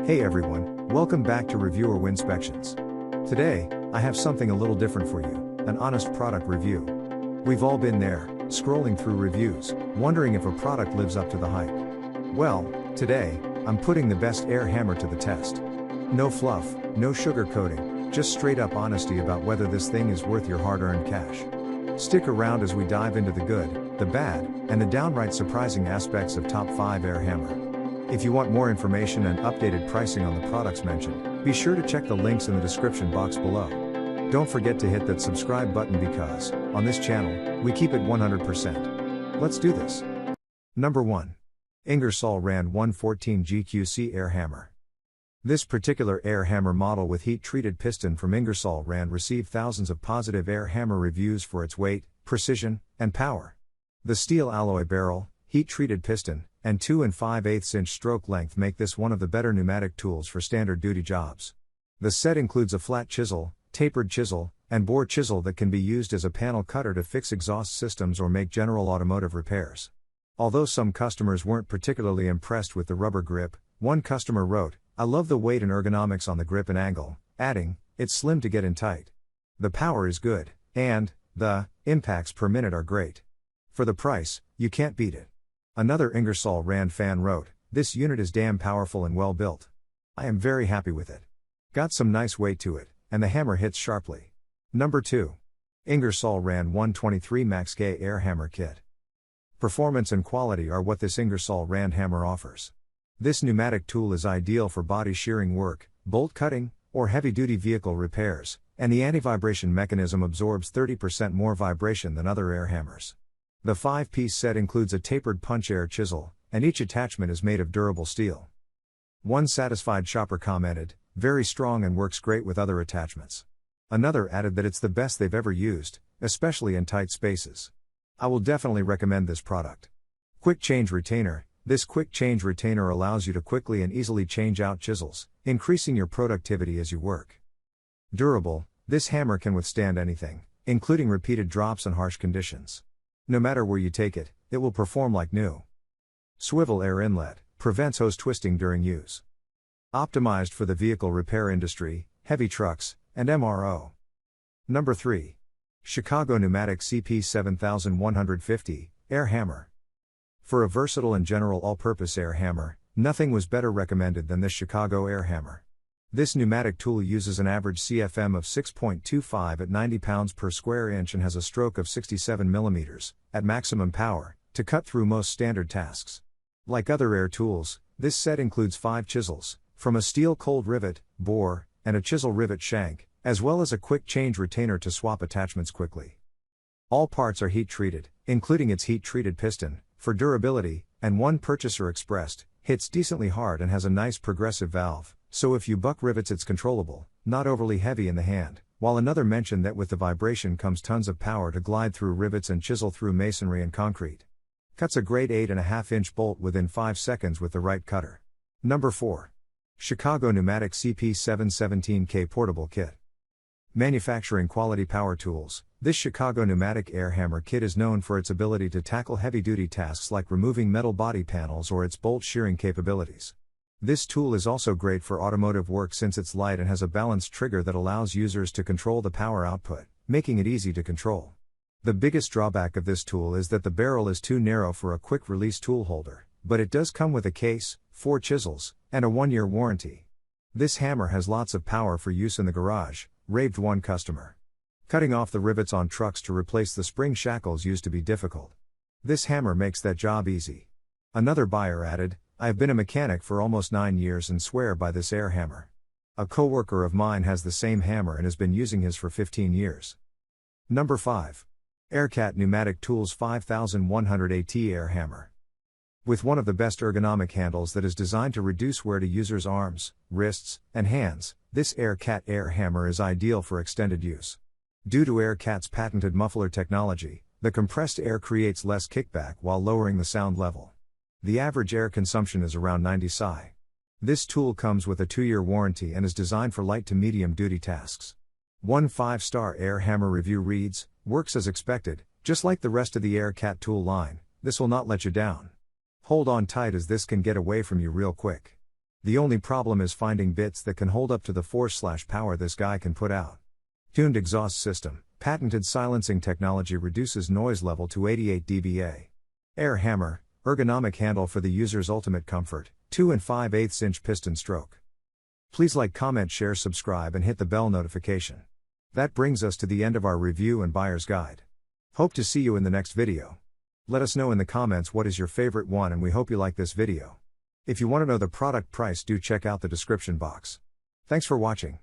Hey everyone, welcome back to Reviewer Winspections. Today, I have something a little different for you, an honest product review. We've all been there, scrolling through reviews, wondering if a product lives up to the hype. Well, today, I'm putting the best air hammer to the test. No fluff, no sugarcoating, just straight up honesty about whether this thing is worth your hard-earned cash. Stick around as we dive into the good, the bad, and the downright surprising aspects of Top 5 Air Hammer. If you want more information and updated pricing on the products mentioned, be sure to check the links in the description box below. Don't forget to hit that subscribe button because, on this channel, we keep it 100%. Let's do this. Number 1. Ingersoll Rand 114 GQC Air Hammer. This particular air hammer model with heat-treated piston from Ingersoll Rand received thousands of positive air hammer reviews for its weight, precision, and power. The steel alloy barrel, heat-treated piston, and 2 5/8 inch stroke length make this one of the better pneumatic tools for standard duty jobs. The set includes a flat chisel, tapered chisel, and bore chisel that can be used as a panel cutter to fix exhaust systems or make general automotive repairs. Although some customers weren't particularly impressed with the rubber grip, one customer wrote, "I love the weight and ergonomics on the grip and angle," adding, "It's slim to get in tight. The power is good, and the impacts per minute are great. For the price, you can't beat it." Another Ingersoll Rand fan wrote, "This unit is damn powerful and well built. I am very happy with it. Got some nice weight to it, and the hammer hits sharply." Number 2. Ingersoll Rand 123 Max K Air Hammer Kit. Performance and quality are what this Ingersoll Rand hammer offers. This pneumatic tool is ideal for body shearing work, bolt cutting, or heavy-duty vehicle repairs, and the anti-vibration mechanism absorbs 30% more vibration than other air hammers. The 5-piece set includes a tapered punch air chisel, and each attachment is made of durable steel. One satisfied shopper commented, "Very strong and works great with other attachments." Another added that it's the best they've ever used, especially in tight spaces. I will definitely recommend this product. Quick change retainer. This quick change retainer allows you to quickly and easily change out chisels, increasing your productivity as you work. Durable. This hammer can withstand anything, including repeated drops and harsh conditions. No matter where you take it, it will perform like new. Swivel air inlet, prevents hose twisting during use. Optimized for the vehicle repair industry, heavy trucks, and MRO. Number 3. Chicago Pneumatic CP 7150, Air Hammer. For a versatile and general all-purpose air hammer, nothing was better recommended than this Chicago air hammer. This pneumatic tool uses an average CFM of 6.25 at 90 pounds per square inch and has a stroke of 67 mm, at maximum power, to cut through most standard tasks. Like other air tools, this set includes 5 chisels, from a steel cold rivet, bore, and a chisel rivet shank, as well as a quick change retainer to swap attachments quickly. All parts are heat-treated, including its heat-treated piston, for durability, and one purchaser expressed, "Hits decently hard and has a nice progressive valve, so if you buck rivets it's controllable, not overly heavy in the hand," while another mentioned that with the vibration comes tons of power to glide through rivets and chisel through masonry and concrete. Cuts a great 8.5 inch bolt within 5 seconds with the right cutter. Number 4. Chicago Pneumatic CP 717K Portable Kit. Manufacturing quality power tools. This Chicago Pneumatic Air Hammer Kit is known for its ability to tackle heavy-duty tasks like removing metal body panels or its bolt shearing capabilities. This tool is also great for automotive work since it's light and has a balanced trigger that allows users to control the power output, making it easy to control. The biggest drawback of this tool is that the barrel is too narrow for a quick-release tool holder, but it does come with a case, 4 chisels, and a 1-year warranty. This hammer has lots of power for use in the garage, raved one customer. Cutting off the rivets on trucks to replace the spring shackles used to be difficult. This hammer makes that job easy. Another buyer added, "I have been a mechanic for almost 9 years and swear by this air hammer. A coworker of mine has the same hammer and has been using his for 15 years. Number 5. Aircat Pneumatic Tools 5100 AT Air Hammer. With one of the best ergonomic handles that is designed to reduce wear to users' arms, wrists, and hands, this Aircat air hammer is ideal for extended use. Due to Aircat's patented muffler technology, the compressed air creates less kickback while lowering the sound level. The average air consumption is around 90 psi. This tool comes with a 2-year warranty and is designed for light to medium duty tasks. One 5-star air hammer review reads, "Works as expected, just like the rest of the Aircat tool line, this will not let you down. Hold on tight as this can get away from you real quick." The only problem is finding bits that can hold up to the force/power this guy can put out. Tuned exhaust system, patented silencing technology reduces noise level to 88 dBA. Air hammer, ergonomic handle for the user's ultimate comfort, 2 5/8 inch piston stroke. Please like, comment, share, subscribe and hit the bell notification. That brings us to the end of our review and buyer's guide. Hope to see you in the next video. Let us know in the comments what is your favorite one and we hope you like this video. If you want to know the product price, do check out the description box. Thanks for watching.